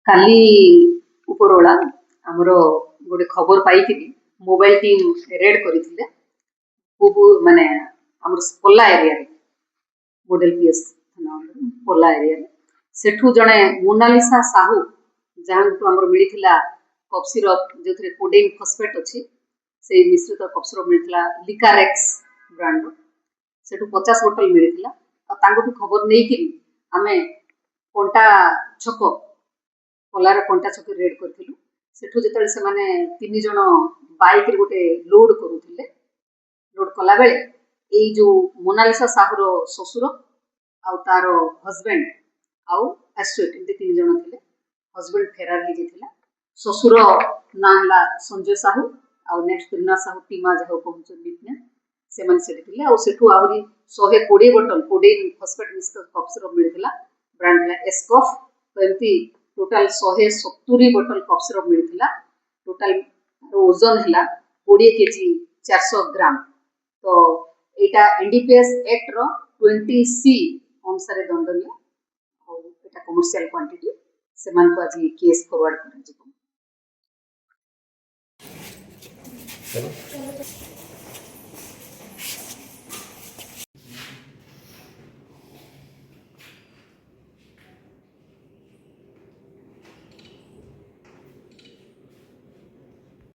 କାଲି ଉପରବେଳା ଆମର ଗୋଟେ ଖବର ପାଇକିରି ମୋବାଇଲ ଟିମ୍ ରେଡ୍ କରିଥିଲେ ମାନେ ଆମର ପଲ୍ଲା ଏରିଆରେ ମଡେଲ ପିଏସ୍ ପଲ୍ଲା ଏରିଆରେ ସେଠୁ ଜଣେ ମୋନାଲିସା ସାହୁ ଯାହାଙ୍କୁ ଆମର ମିଳିଥିଲା କଫ୍ ସିରପ୍ ଯେଉଁଥିରେ କୋଡେଇନ୍ ଫସ୍ଫେଟ୍ ଅଛି ସେଇ ମିଶ୍ରିତ କଫ୍ ସିରପ୍ ମିଳିଥିଲା ଲିକାରେକ୍ସ ବ୍ରାଣ୍ଡର ସେଠୁ 50 ବୋତଲ ମିଳିଥିଲା ଆଉ ତାଙ୍କଠୁ ଖବର ନେଇକିରି ଆମେ କଣ୍ଟା ଛକ ପଲ୍ଲାର କଣ୍ଟା ଛକ ରେଡ୍ କରିଥିଲୁ ସେଠୁ ଯେତେବେଳେ ସେମାନେ 3 ଜଣ ବାଇକ୍ରେ ଗୋଟେ ଲୋଡ୍ କରୁଥିଲେ ଲୋଡ୍ କଲାବେଳେ ଏଇ ଯୋଉ ମୋନାଲିସା ସାହୁର ଶ୍ୱଶୁର ଆଉ ତାର ହଜବେଣ୍ଡ ଆଉ ଆସୋସିଏଟ୍ ଏମିତି 3 ଜଣ ଥିଲେ ହଜବେଣ୍ଡ ଫେରାର ହେଇଯାଇଥିଲା ଶ୍ୱଶୁର ନାଁ ହେଲା ସଞ୍ଜୟ ସାହୁ ଆଉ ନେକ୍ସଟ ରୀନା ସାହୁ ଟିମା ଯାହାକୁ କହୁଛନ୍ତି ସେମାନେ ସେଠି ଥିଲେ ଆଉ ସେଠୁ ଆହୁରି 120 ବୋତଲ କୋଡେଇନ୍ ଫସ୍ଫେଟ୍ ମିଶ୍ରିତ କଫ୍ ସିରପ୍ ମିଳିଥିଲା ବ୍ରାଣ୍ଡ ହେଲା ଏସ୍କଫ୍ ତ ଏମିତି ଟୋଟାଲ 170 ବୋତଲ କଫ୍ ସିରପ୍ ମିଳିଥିଲା ଟୋଟାଲ ଓଜନ ହେଲା 20 କେଜି 400 ଗ୍ରାମ ତ ଏଇଟା ଏନଡିପିଏସ୍ ଆକ୍ଟର 20C ଅନୁସାରେ ଦଣ୍ଡନୀୟ ଆଉ ଏଇଟା କମର୍ସିଆଲ କ୍ୱାଣ୍ଟିଟି ସେମାନଙ୍କୁ ଆଜି କେସ୍ ଫରୱାର୍ଡ କରାଯିବ।